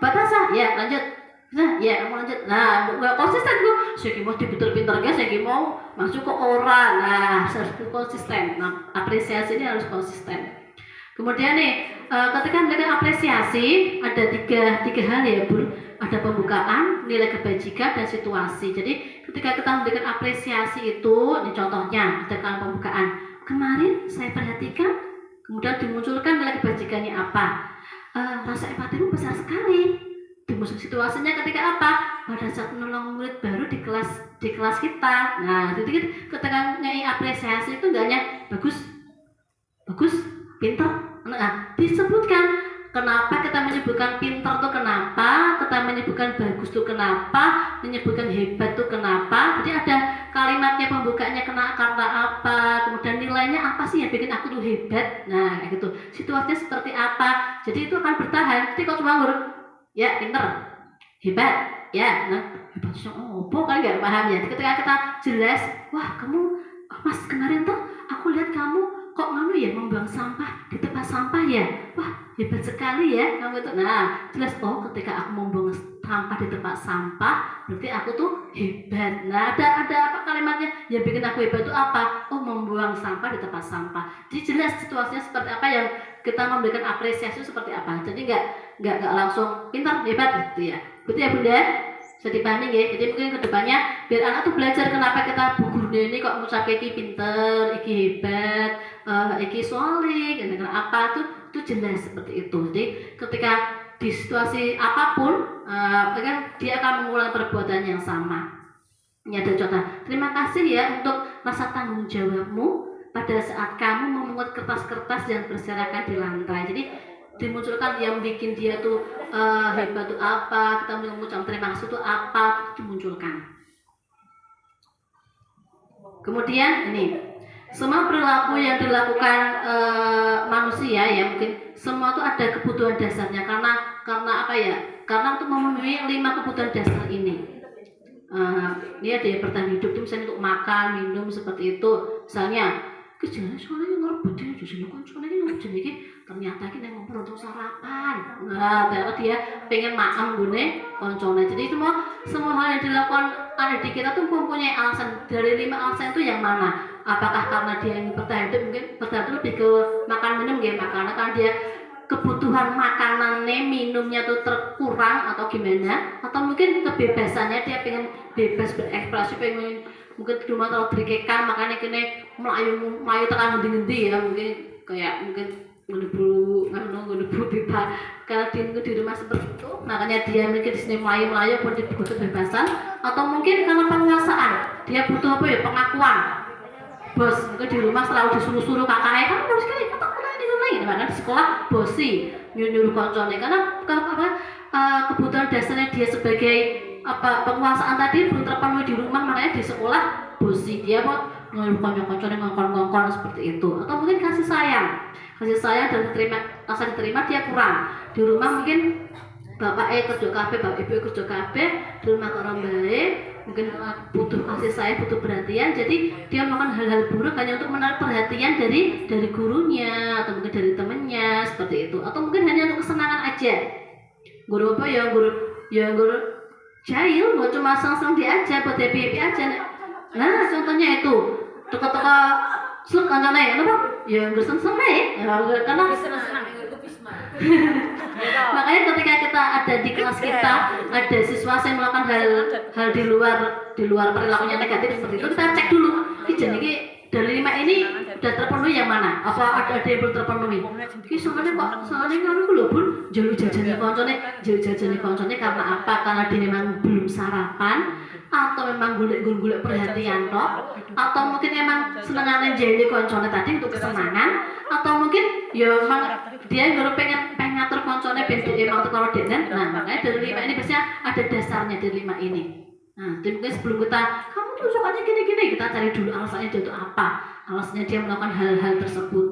Batasan, ya lanjut. Nah, ya kamu lanjut. Nah, nggak konsisten gue. Saya mau pinter-pinter guys, saya mau masuk ke orang. Nah, harus konsisten. Nah, apresiasi ini harus konsisten. Kemudian nih, ketika memberikan apresiasi ada tiga hal ya Bun. Ada pembukaan, nilai kebajikan, dan situasi. Jadi ketika kita memberikan apresiasi itu, ini contohnya ada kalimat pembukaan. Kemarin saya perhatikan, kemudian dimunculkan nilai kebajikannya apa? Rasa empatimu besar sekali. Dimusik situasinya ketika apa? Pada saat menolong murid baru di kelas kita. Nah, jadi ketika ngai apresiasi itu enggak hanya bagus, pintar. Nah, disebutkan kenapa kita menyebutkan pintar tuh kenapa, kita menyebutkan bagus tuh kenapa, menyebutkan hebat tuh kenapa. Jadi ada kalimatnya, pembukanya karena apa, kemudian nilainya apa sih yang bikin aku tuh hebat. Nah, kayak gitu. Situasinya seperti apa? Jadi itu akan bertahan. Jadi kalau cuma ya pinter, hebat, ya, nah hebat apa kan nggak paham ya. Ketika kita jelas, wah kamu, mas kemarin tuh aku lihat kamu kok nganu ya membuang sampah di tempat sampah ya, wah hebat sekali ya kamu itu. Nah jelas, oh ketika aku membuang sampah di tempat sampah berarti aku tuh hebat. Nah ada apa kalimatnya yang bikin aku hebat itu apa? Oh membuang sampah di tempat sampah. Jadi jelas situasinya seperti apa yang kita memberikan apresiasi seperti apa. Jadi nggak langsung pintar hebat gitu ya. Betul ya Bunda? Bisa dipahami ya. Jadi mungkin kedepannya biar anak tuh belajar kenapa kita bu guru ini kok ngucap iki pinter, iki hebat, iki soleh, dengan apa tuh jelas seperti itu. Jadi ketika di situasi apapun, dia akan mengulang perbuatan yang sama. Ini ada contoh. Terima kasih ya untuk rasa tanggung jawabmu pada saat kamu memungut kertas-kertas yang berserakan di lantai. Jadi dimunculkan yang bikin dia tuh hebat tuh apa, kita mengucapkan terima kasih tuh apa, dimunculkan. Kemudian ini semua perilaku yang dilakukan manusia ya, mungkin semua tuh ada kebutuhan dasarnya karena apa ya? Karena untuk memenuhi 5 kebutuhan dasar ini. Ini ada yang bertahan hidup tuh misalnya untuk makan, minum seperti itu. Misalnya kejalan soalnya ngerebutin justru konconya ini jadi ternyata kita ngobrol untuk sarapan. Nah, ternyata dia pengen makan gune konconya. Jadi semua hal yang dilakukan adik kita tuh mempunyai alasan. Dari 5 alasan itu yang mana? Apakah karena dia ingin bertahan hidup, mungkin bertahan lebih ke makan minum ya, karena kan dia kebutuhan makanannya, minumnya tuh terkurang atau gimana? Atau mungkin kebebasannya dia pengen bebas berekspresi, pengen mungkin di rumah terlalu berkekan, makanya kini melayu tekan ngendi-ngendi ya, mungkin kayak ngedebu pipa karena dia di rumah seperti itu, makanya dia mungkin di sini melayu pun dibutuh kebebasan, atau mungkin karena penguasaan, dia butuh apa ya, pengakuan bos, mungkin di rumah selalu disuruh-suruh kakaknya, kan harus kali kata di rumah ini, karena di sekolah bosi nyuruh koncone, karena kebutuhan dasarnya dia sebagai penguasaan tadi belum terpenuhi di rumah, makanya di sekolah bosi dia mau nyuruh koncone ngongkon seperti itu. Atau mungkin kasih sayang dan rasa diterima dia kurang di rumah, mungkin bapak kerja kabeh, bapak ibu kerja kabeh, di rumah orang baik, mungkin butuh kasih sayang, butuh perhatian, jadi dia melakukan hal-hal buruk hanya untuk menarik perhatian dari gurunya atau mungkin dari temannya seperti itu, atau mungkin hanya untuk kesenangan aja. Guru apa ya, guru jahil, gak cuma senang dia aja, buat happy aja. Nah contohnya itu teka-teka sluk kancane ya, apa? Ya bersenang ya, karena Senang itu Bisma. makanya ketika kita ada di kelas kita, ada siswa yang melakukan hal di luar perilakunya negatif seperti itu, kita cek dulu. Ini jadi dari 5 ini udah terpenuhi yang mana? Apa ada yang belum terpenuhi? Ki soalnya kan lho Bun, jalu jajane koncone karena apa? Karena dia memang belum sarapan atau memang golek perhatian tok, atau mungkin emang senengane jeli koncone tadi untuk kesenangan, atau mungkin ya memang dia baru pengen ngatur koncone ben emang karo denen. Nah, makanya dari 5 ini biasanya ada dasarnya dari 5 ini. Nah, jadi mungkin sebelum kamu tuh sukanya gini-gini, kita cari dulu alasannya dia itu apa, alasannya dia melakukan hal-hal tersebut.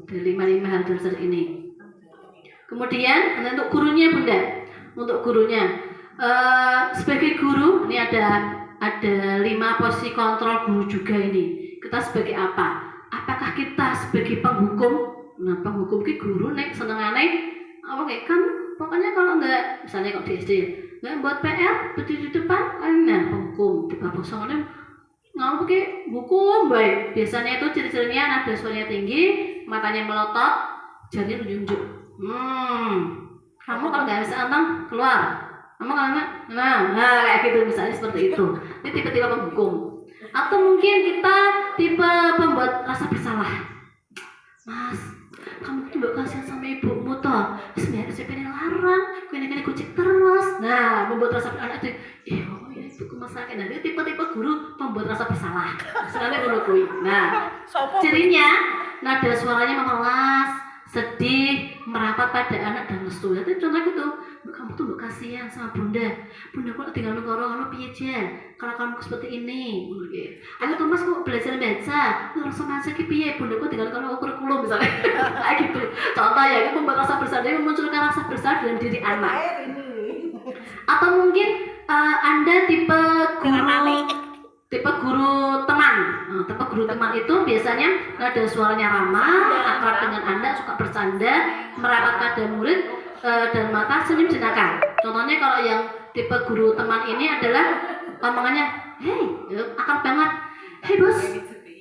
Dari 5 hal dasar ini. Kemudian untuk gurunya Bunda, sebagai guru ini ada 5 posisi kontrol guru juga ini. Kita sebagai apa? Apakah kita sebagai penghukum? Nah, penghukum ki guru nek senengane apa kayak kan pokoknya kalau enggak misalnya kok di SD nggak buat PR berdiri di depan, nah hukum di bawah soalnya nggak pakai hukum baik. Biasanya itu ciri-cirinya nada suaranya tinggi, matanya melotot, jari menunjuk. Kamu kalau nggak bisa antang keluar, kamu kalau nggak, nah kayak gitu misalnya seperti itu. Ini tipe-tipe penghukum. Atau mungkin kita tipe pembuat rasa bersalah. Mas, kamu tuh gak kasihan sama ibumu toh, sebenarnya saya pengen larang, kene kucing terus. Nah, membuat rasa anak itu, ya ibuku masakin. Nah, ini tipe-tipe guru pembuat rasa bersalah. Misalnya guru kui. Nah, cirinya nada suaranya memelas, sedih, merapat pada anak dan lesu. Itu contoh gitu. Kamu tuh gak kasihan sama bunda kok tinggal nongkrong piye aja kalau kamu seperti ini. Aku tuh Mas kok belajar baca, langsung aja ki piye bunda kok tinggal nongkrong kurikulum misalnya. Kayak gitu. Contoh ya, itu membuat rasa bersalah, memunculkan rasa bersalah dalam diri anak. Atau mungkin Anda tipe guru teman. Nah, tipe guru teman itu biasanya ada suaranya ramah, akrab dengan Anda, suka bercanda, merapat pada murid dan mata senyum jenaka. Contohnya kalau yang tipe guru teman ini adalah omongannya, hei, akrab banget. Hei bos,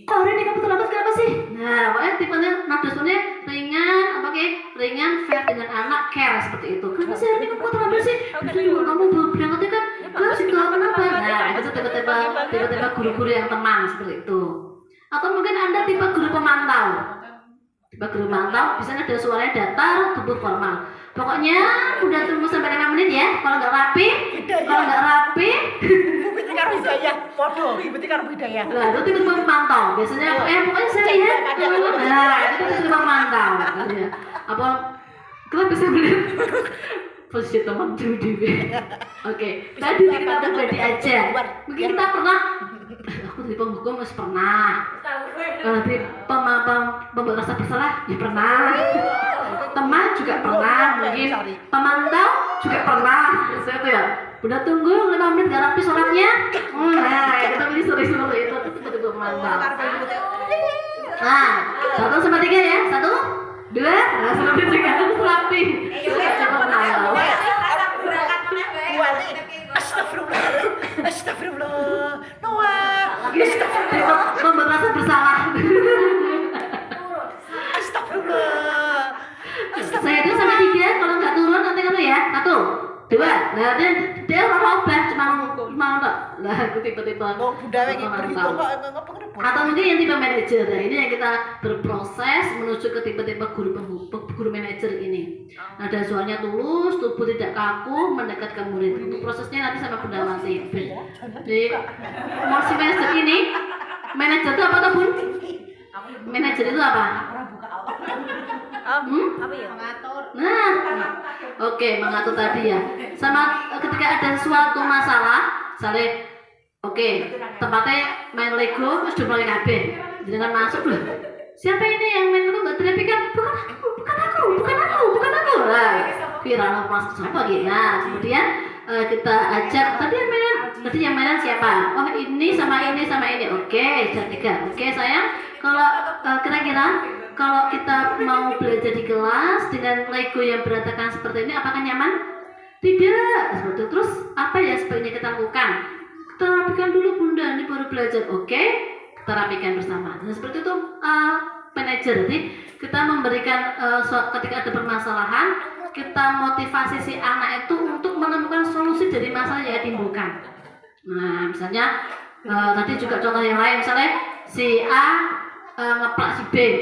kok hari ini kamu terlambat kenapa sih? Nah, pokoknya tipenya nada suaranya ringan, fair dengan anak, care seperti itu. Kenapa sih hari ini kamu terlambat sih? Kamu belum berangkatnya kan? Kenapa? Nah, itu tipe-tipe guru-guru yang teman seperti itu. Atau mungkin Anda tipe guru pemantau. Tipe guru pemantau, biasanya ada suaranya datar, tubuh formal. Pokoknya udah tunggu sampai 5 menit ya. Kalau nggak rapi, Berarti karo budaya, foto, berarti karo budaya. nah itu tipe pemantau. Biasanya pokoknya saya lihat. Nah, itu tipe pemantau. Apa? Kita bisa melihat posisi teman dewi. Oke, tadi kita udah badi aja. Mungkin kita pernah. Aku di penghukum masih pernah. Di pembuat rasa bersalah ya pernah. Teman juga pernah. Mungkin pemantau juga pernah. Saya tuh ya. Udah tunggu 5 menit gak rapi sholatnya. Nah, kita pilih seperti itu. Itu pemantau. Nah, 1 sampai 3 ya. 1, 2, nah sampai 3 harus rapi. Pemantau. Astagfirullah. Noah. Membuat rasa bersalah. Astagfirullah. Saya itu sampai 3, kalau nggak turun nanti kamu ya. 1, 2. Nah dia orang obah cuma mau tak. Nah itu tipe-tipe pemantau. Atau mungkin yang tipe manajer. Nah ini yang kita berproses menuju ke tipe-tipe guru manajer ini. Ada suaranya tulus, tubuh tidak kaku, mendekat ke murid. Untuk prosesnya nanti sama Bunda Wanti. Jadi masih manajer ini, manajer itu apa tuh Bun? Manajer itu apa? Mengatur. Nah, oke, mengatur tadi ya. Sama ketika ada suatu masalah, misalnya, oke, tempatnya main Lego, terus mulai kabeh. Jangan masuk loh. Siapa ini yang main Lego nggak terapikan? Bukan aku. Lah, kira pas siapa gitu. Nah, kemudian kita ajak tadi yang mainan siapa? Oh ini sama ini. Oke, jadi 3. Oke sayang, kalau kira-kira kalau kita mau belajar di kelas dengan Lego yang berantakan seperti ini, apakah nyaman? Tidak. Seperti itu. Terus apa ya sebaiknya kita lakukan? Kita rapikan dulu Bunda, ini baru belajar. Oke, kita rapikan bersama. Nah seperti itu manajer. Jadi kita memberikan ketika ada permasalahan, kita motivasi si anak itu untuk menemukan solusi dari masalah yang timbulkan. Nah misalnya tadi juga contoh yang lain, misalnya si A ngeplak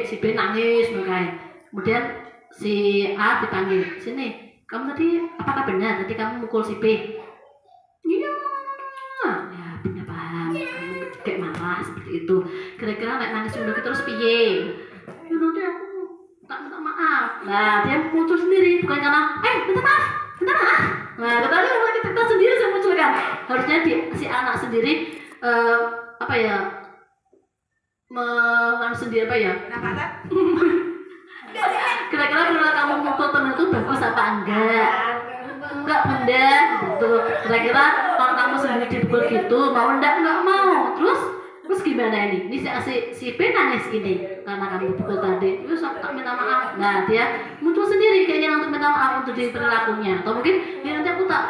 si B nangis makanya. Kemudian si A dipanggil, sini, kamu tadi apakah benar tadi kamu mukul si B? Iya, ya benar paham. Kamu kayak marah seperti itu. Kira-kira nek nangis ngono terus piye? Ya nanti aku tak minta maaf. Nah dia muncul sendiri, bukan karena minta maaf. Nah kita sendiri yang munculkan. Harusnya si anak sendiri apa ya? Sendiri apa ya? Kira-kira kalau kamu mukul teman itu bagus apa enggak? Enggak bunda, gitu. Kira-kira kalau kamu sendiri dipukul gitu, mau enggak mau. Terus gimana ini? Ini si P nangis gini karena kamu pukul tadi. Terus tak minta maaf. Nah dia muncul sendiri kayaknya untuk minta maaf untuk di perilakunya. Atau mungkin ya nanti aku tak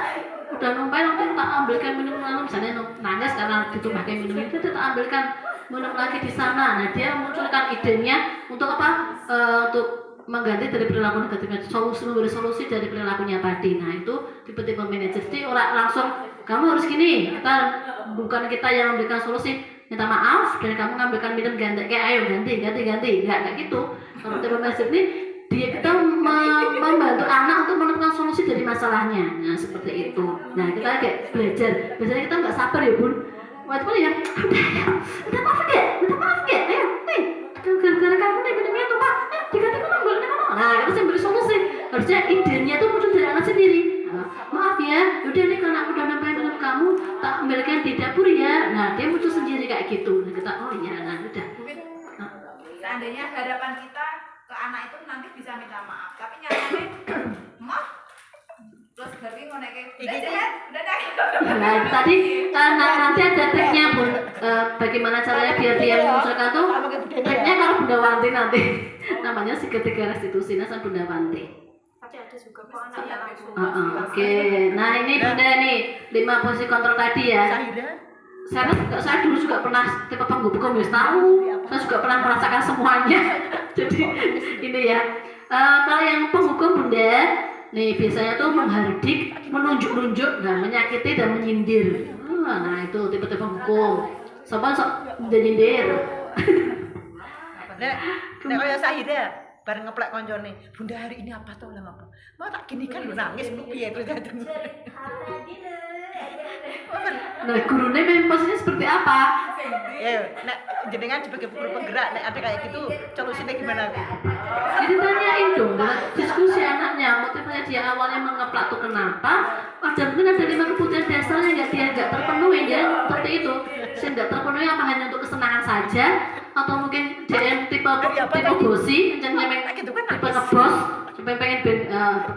udah numpang nanti tak ambilkan minum lalu misalnya nangis karena ditumpahkan minum itu tak ambilkan minum lagi di sana. Nah dia munculkan idenya untuk apa? Untuk mengganti dari perilaku negatifnya, solusi dari perilakunya tadi. Nah itu tipe-tipe manajer. Jadi orang langsung kamu harus gini. Bukan kita yang memberikan solusi, minta maaf dan kamu ngambilkan minum ganti. Kayak ayo ganti. Enggak kayak gitu. Kalau tipe manajer ini kita membantu anak untuk menemukan solusi dari masalahnya. Nah seperti itu. Nah kita kayak belajar. Biasanya kita nggak sabar ya bun. Waktu ya, minta maaf ya. Ayo nih. Gara-gara kamu nih minumnya tuh pak. Diganti kamu. Nah kita sih beri solusi. Harusnya idenya tuh muncul dari anak sendiri. Maaf ya, udah nih karena aku udah nambah minum kamu, tak ambilkan di dapur ya. Nah dia muncul sendiri kayak gitu. Nah kita nah udah. Seandainya harapan kita ke anak itu nanti bisa minta maaf, tapi nyatanya maaf terus berarti mau naik udah nah tadi nanti ada triknya bun, bagaimana caranya biar dia memunculkan tuh triknya kalau Bunda Wanti nanti namanya segitiga restitusi nasa Bunda Wanti. Tapi ada juga kok anak yang langsung Oke. Nah ini Bunda nih 5 posisi kontrol tadi ya. Saya dulu juga pernah tipe penghukum ya tahu. Saya juga pernah merasakan semuanya. Jadi ini ya. Kalau yang penghukum Bunda, nih biasanya tuh menghardik, menunjuk-nunjuk, dan menyakiti dan menyindir. Nah itu tipe-tipe penghukum. Sopan udah nyindir. Nek kaya Sahida bareng ngeplek koncone. Bunda hari ini apa tuh lah apa? Mau tak gini kan lu nangis lu piye terus dateng. Nah gurunya memang posisinya seperti apa? Ya, nek jenengan sebagai guru penggerak, nek ada kayak gitu, solusinya gimana? Jadi tanyain dong, diskusi anaknya, motivasinya dia awalnya mengeplak tuh kenapa? Mungkin ada 5 kebutuhan dasarnya dia nggak terpenuhi ya, seperti itu. Saya nggak terpenuhi apa hanya untuk kesenangan saja, atau mungkin dia tipe bosi, tipe ngebos, sampai pengen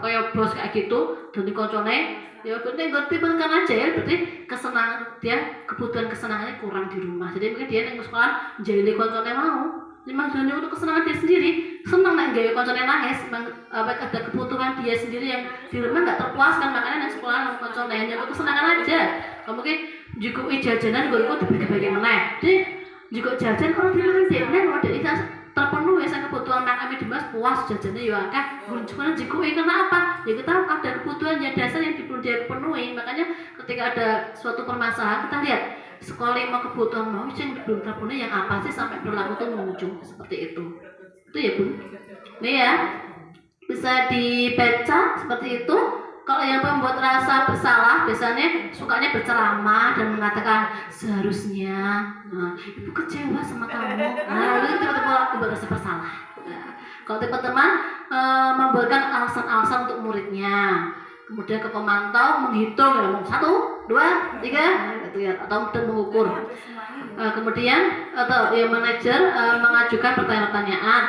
kayak bos kayak gitu, dan dikoncone. Ya penting ngerti kan aja ya, berarti kesenangan dia, kebutuhan kesenangannya kurang di rumah. Jadi mungkin dia yang sekolah jadi koncone mau, memang hanya untuk kesenangan dia sendiri, senang nih gaya koncone nangis, memang ada kebutuhan dia sendiri yang di rumah nggak terpuaskan, makanya yang sekolah nang koncone hanya untuk kesenangan aja. Kalau mungkin juga jajanan gue ikut dibagi-bagi mana, jadi juga jajan kalau di mana dia, kalau dia terpenuhi sama kebutuhan anak kami Dimas puas jajannya ya kan cuma jikui kenapa ya kita ada kebutuhan yang dasar yang dia penuhi. Makanya ketika ada suatu permasalahan kita lihat sekolah 5 kebutuhan mau yang belum terpenuhi yang apa sih sampai perilaku itu muncul seperti itu ya bun. Nih ya bisa dibaca seperti itu. Kalau yang membuat rasa bersalah biasanya sukanya berceramah dan mengatakan seharusnya ibu kecewa sama kamu. Nah itu tipe-tipe membuat rasa bersalah. Kalau tipe teman membuatkan alasan-alasan untuk muridnya. Kemudian ke pemantau menghitung 1, 2, 3 gitu ya, atau mengukur. Kemudian atau yang manajer mengajukan pertanyaan-pertanyaan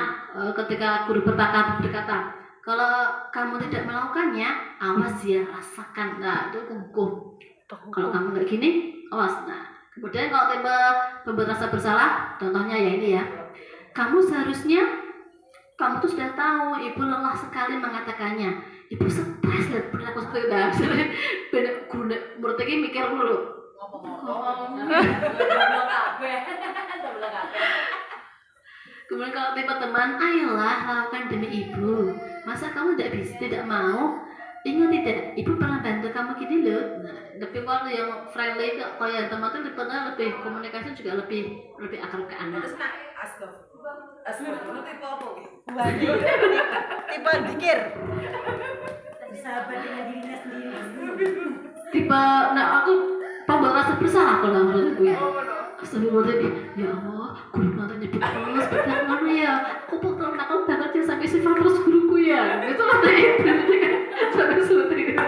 ketika guru berkata kalau kamu tidak melakukannya, awas ya, rasakan. Nah, itu hukum. Kalau kamu nggak gini, awas. Nah, kemudian kalau tipe membuat rasa bersalah, contohnya ya ini ya. Kamu seharusnya, kamu tuh sudah tahu, ibu lelah sekali mengatakannya. Ibu stres lihat perilaku seperti itu. Bener, guru menurut ini mikir dulu. Kemudian kalau tipe teman, ayolah lakukan demi ibu. Masa kamu tidak mau? Ingat tidak, ibu pernah bantu kamu gini loh. Nah, tapi kalau yang friendly kalau yang teman tuh lebih komunikasi juga lebih akrab ke anak. Terus nak astagfirullah tipe apa? Tipe pikir. Sahabat dengan dirinya sendiri. Tipe, nah aku pembawa rasa bersalah kalau menurutku ya. Astagfirullahaladzim, ya Allah, guru nanti nyebut terus, bagaimana ya? Aku bakal nakal banget ya sampai sifat terus guruku ya. Itu lah tadi, sampai seperti itu.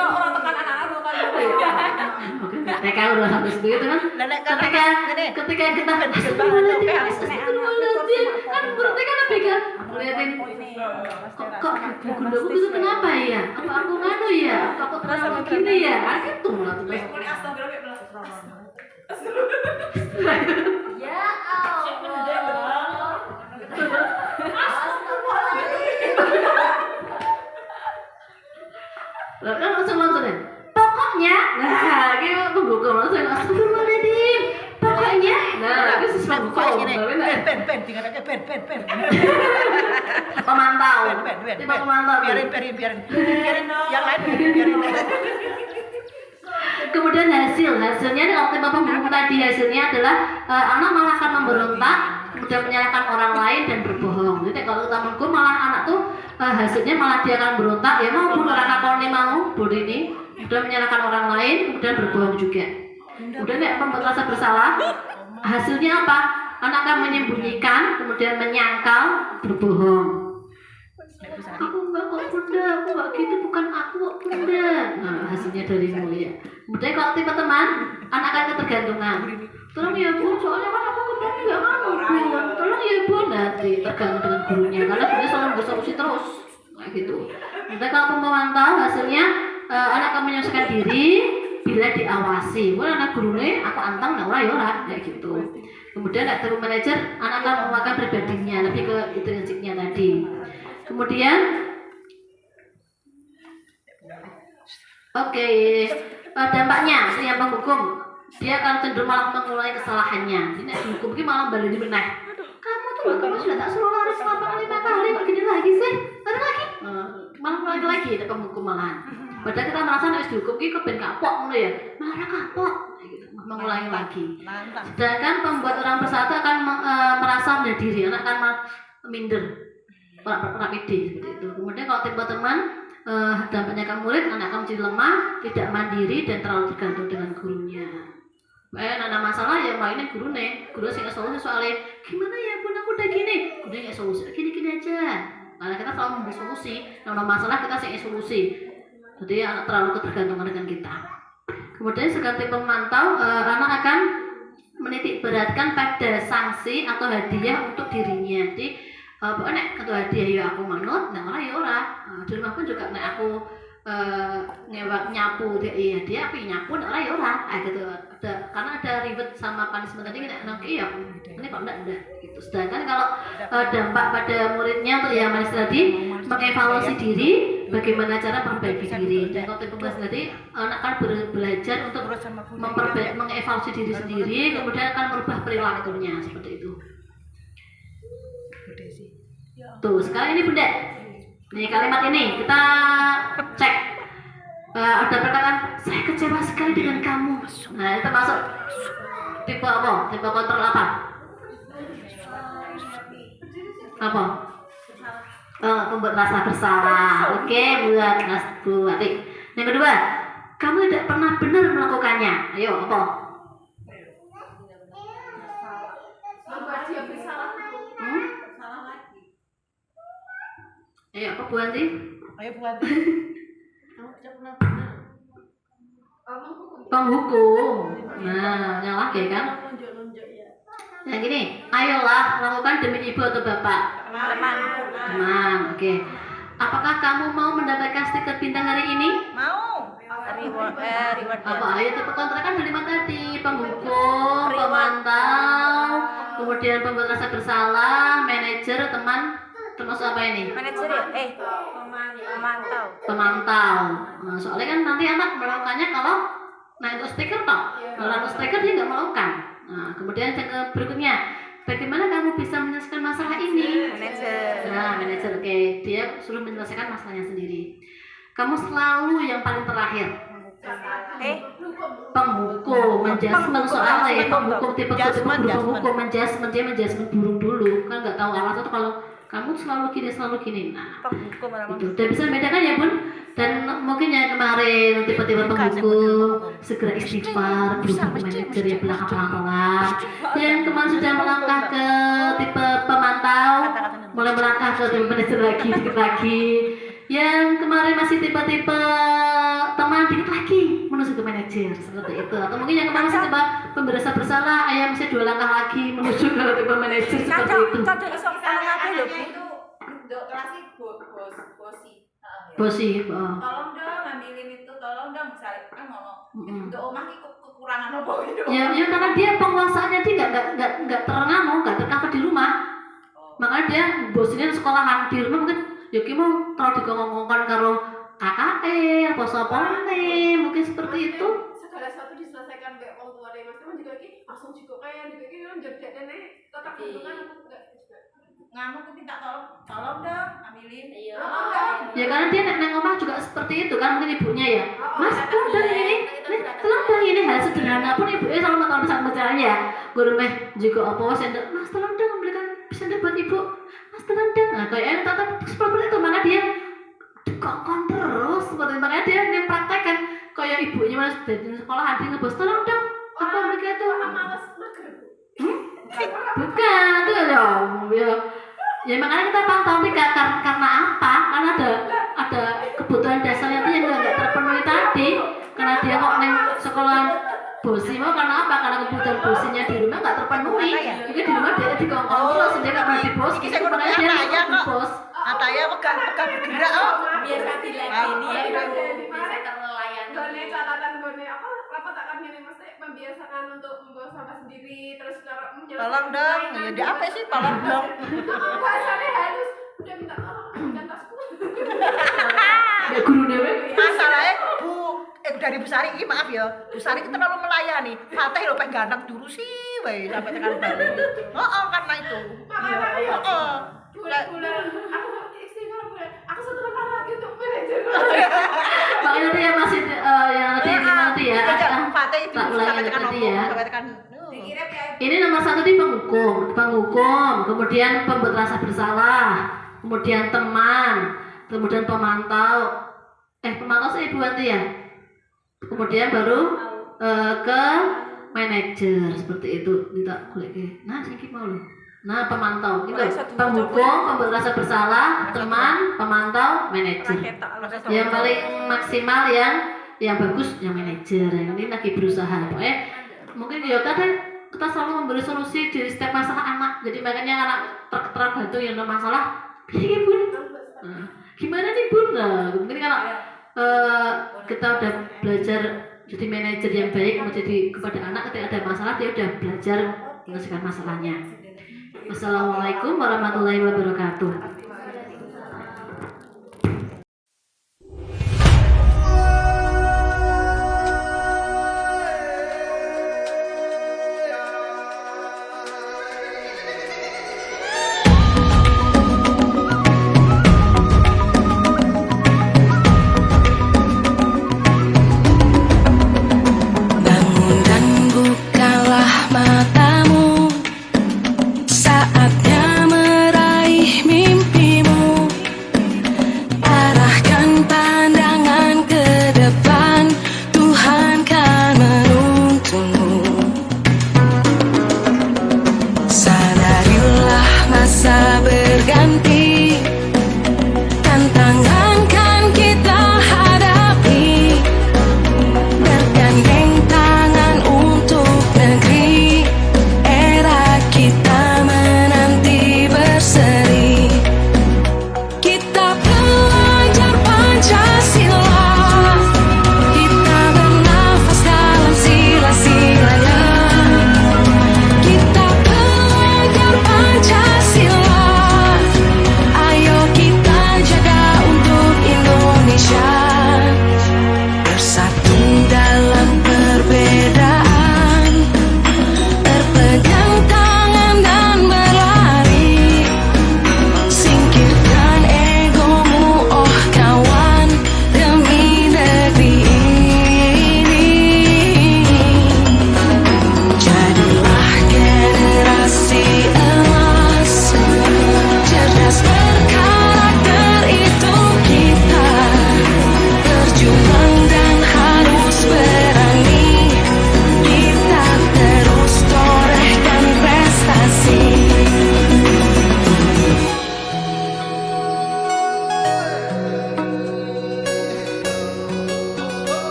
Orang tekan anak-anak bukan Oke, TK udah sampai segitu kan? Ketika kita astagfirullahaladzim, kan berarti kan lebih kan? Liatin, kok gundaku itu kenapa ya? Apa aku nganu ya? Apa aku terlalu gini ya? Kan gitu lah tuh. Mulai astagfirullah. Ya Allah. Lah kan langsung deh. Pokoknya, nah, gitu pembuka langsung astagfirullahaladzim. Pokoknya, nah, itu sesuatu Ben, tinggal aja ben. pemantau. Ben. Tipe pemantau. Biarin. Yang lain biarin. Kemudian hasilnya kalau tipe pembuku tadi hasilnya adalah anak malah akan memberontak, kemudian menyalahkan orang lain dan berbohong. Jadi kalau temanku malah anak tuh hasilnya malah dia akan berontak, ya mau pun orang kakaknya mau bodi ini, kemudian menyalahkan orang lain, kemudian berbohong juga. Kemudian membuat rasa bersalah, hasilnya apa? Anak akan menyembunyikan, kemudian menyangkal, berbohong. Aku enggak kok bunda, aku enggak gitu, bukan aku kok bunda. Nah, hasilnya dari mulia. Kemudian kalau tipe teman, anak akan ketergantungan. Tolong ya bu, soalnya kan aku kemarin nggak mau bu. Tolong ya bu, nanti tergantung dengan gurunya, karena gurunya selalu bersolusi terus, kayak gitu. Kemudian kalau pemantau, hasilnya anak akan menyelesaikan diri bila diawasi. Wah anak gurunya, aku antang, nah ora, kayak gitu. Kemudian tipe manajer, anak akan menguatkan pribadinya, lebih ke intrinsiknya tadi. Kemudian dampaknya yang penghukum dia akan cenderung malah mengulangi kesalahannya. Ini dihukum ini malah balik di meneh. Kamu tuh kamu sudah tak suruh lari selama 5 kali kok gini lagi sih? Lagi malah mulai lagi ada penghukum malahan. Padahal kita merasa harus dihukum ini keben kapok ngono ya. Malah kapok gitu, mengulangi lagi. Sedangkan pembuat orang bersatu akan merasa menjadi diri, anak akan minder. Rapide seperti itu. Kemudian kalau tipe teman dampaknya ke murid, anak akan menjadi lemah, tidak mandiri dan terlalu tergantung dengan gurunya. Ada masalah ya mainnya guru sih solusi soalnya gimana ya pun aku udah gini, udah nggak solusi, gini aja. Karena kita selalu memberi solusi, nah masalah kita sih solusi. Jadi anak terlalu ketergantungan dengan kita. Kemudian sebagai pemantau, anak akan menitik beratkan pada sanksi atau hadiah untuk dirinya. Jadi nek ketua hadiah ya aku manut, nah ora ya ora. Di rumah pun juga nek aku nyapu dia aku nyapu, nek ora ya ora. Gitu. Karena ada ribet sama punishment tadi nek iya ini kok enggak gitu. Sedangkan kalau dampak pada muridnya untuk yang manis tadi mengevaluasi diri, bagaimana cara memperbaiki diri. Dan kalau pembahasan tadi anak akan belajar untuk mengevaluasi diri sendiri, kemudian akan merubah perilakunya seperti itu. Tuh, sekarang ini bunda. Nih kalimat ini kita cek. Ada perkataan saya kecewa sekali dengan kamu. Nah, itu masuk tipe apa? Tipe kontrol apa? Apa? Pembuat rasa bersalah. Oke, buat Bu Ati. Yang kedua, kamu tidak pernah benar melakukannya. Ayo, apa? Membuat dia bersalah. Ayo, apa Bu Ati? Ayo buat. Kamu tidak pernah benar. Penghukum. Nah, yang lagi kan? Nah gini, ayolah lakukan demi ibu atau bapak. Teman, oke. Apakah kamu mau mendapatkan stiker bintang hari ini? Mau. Reward. Apa? Ayo tipe kontrakan dari mana tadi? Penghukum, pemantau, kemudian pembuat rasa bersalah, manajer, teman, termasuk apa ini? Manajer ya? Pemantau. Nah, soalnya kan nanti anak melakukannya kalau untuk stiker toh. Kalau untuk stiker dia nggak melakukan. Nah, kemudian yang berikutnya, bagaimana kamu bisa menyelesaikan masalah ini? Manajer. Nah, manajer, oke. Dia suruh menyelesaikan masalahnya sendiri. Kamu selalu yang paling terakhir. Penghukum, menjudgment soalnya penghukum tipe penghukum menjudgment, dia menjudgment burung dulu kan nggak tahu alasan tuh kalau kamu selalu gini nah itu udah bisa membedakan ya Bun. Dan mungkin yang kemarin tipe-tipe penghukum segera istighfar berubah ke manajer yang belakang pelan-pelan. Yang kemarin sudah melangkah ke tipe pemantau mulai melangkah ke tipe manajer lagi dikit lagi. Yang kemarin masih tipe-tipe teman dikit lagi menuju ke manajer seperti itu. Atau mungkin yang kemarin masih tipe pemberasa bersalah ayam bisa 2 langkah lagi menuju ke tipe manajer seperti itu. Itu untuk kelasnya bosi. Tolong dong ngambilin itu, tolong dong misalnya kan ngomong. Untuk omah ki kekurangan apa gitu. Ya karena dia penguasaannya dia nggak tercover di rumah. Makanya dia bosnya sekolahan di rumah mungkin ya mau kalau digongongkan karo kakak apa sopone mungkin seperti itu. Segala sesuatu diselesaikan kayak orang tua deh mas teman juga ki langsung juga kayak kan jadi nenek tetap hubungan enggak juga Ngamuk tuh minta tolong dong ambilin. Ya karena dia nek ngomong juga seperti itu kan mungkin ibunya ya. Mas tolong dong ini hal sederhana pun ibunya selalu makan besar-besarnya. Guru meh juga apa sendok mas tolong dong belikan sendok buat ibu. Mas tolong dong. Nah kayak tetap seperti itu makanya dia dikongkon terus seperti makanya dia yang praktekkan kayak ibunya malah dari sekolah adik ngebos tolong dong apa mereka itu malas mager bukan tuh ya makanya kita pantau nih karena apa karena ada kebutuhan dasarnya itu yang nggak terpenuhi tadi karena dia kok neng sekolah bosi mau karena apa karena kebutuhan bosinya di rumah nggak terpenuhi jadi di rumah dia dikongkon terus dia nggak pernah di bos gitu makanya dia di bos. Ataya pegang bergerak Biasa dilatih bisa terlayan. gone catatan gone apa rapat akan ini mas membiasakan untuk membawa sampah sendiri terus cara tolong dong ya di apa sih tolong dong bahasanya halus udah minta tolong ambilkan tasku Ya guru dewe. masalahnya dari Bu Sari ini maaf ya Bu Sari itu terlalu melayani Fatih lo pengen ganteng dulu sih wey sampai tekan balik karena itu bulan aku istighfar bulan aku 1 tahun lagi untuk manajer Makanya nanti ya masih yang nanti ya Fatih itu sampai tekan sampai tekan Dikirim ya. ini nomor 1 di penghukum, kemudian pembuat rasa bersalah, kemudian teman, kemudian pemantau sih Ibu nanti ya, kemudian baru ke manajer seperti itu minta kuliah. Nah singkip mau loh. Nah pemantau gitu, penghukum, pembuat rasa bersalah, teman, pemantau, manajer. Yang paling maksimal yang bagus yang manajer. Yang ini lagi berusaha. Pokoknya mungkin ya kadang kita selalu memberi solusi di setiap masalah anak. Jadi makanya anak tergantung yang ada masalah. Gini Bun, gimana nih Bun? Nah, mungkin kalau kita udah belajar jadi manajer yang baik menjadi kepada anak ketika ada masalah dia udah belajar menyelesaikan masalahnya. Wassalamualaikum warahmatullahi wabarakatuh.